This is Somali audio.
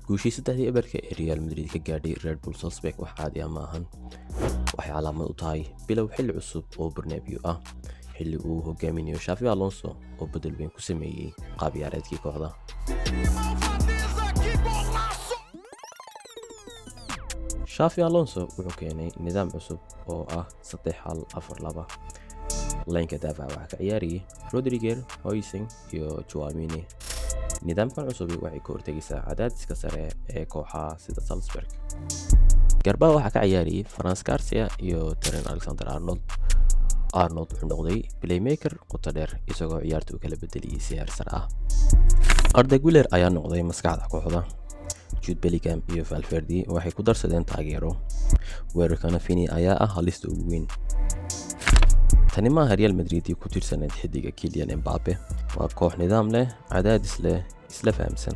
guushii 3-1 ee Real Madrid ka gaadhay Red Bull Salzburg wax caadi ah maahan. waxay calaamad u tahay bilow xilli cusub oo Bernabéu ah, xilli uu hogaaminayo Xabi Alonso oo bedel weyn ku sameeyay qaab ciyaareedkii kooxda. Xabi Alonso wuxuu keenay nidaam cusub oo ah 3-1-4-2. laynka daafaca waxaa ka ciyaarayay Rodriguez, Hoising iyo Chouameni. nidaamkan cusub waxay ka hortagaysaa cadaadiska sare ee kooxaha sida Salzburg. garbaha waxaa ka ciyaarayay France Garcia iyo Trent Alexander-Arnold. Arnold wuxuu noqday playmaker qoto dheer isagoo ciyaarta u kala bedeliyay si heer sare ah. Arda Güler ayaa noqday maskaxda kooxda. Jude Bellingham iyo Valverde waxay ku darsadeen taageero. weerarkana Fini ayaa ah halista ugu weyn. tani maaha Real Madrid ku tirsaneyd xidiga Kylian Mbappe. waa koox nidaam leh, cadaadis leh, isla fahamsan.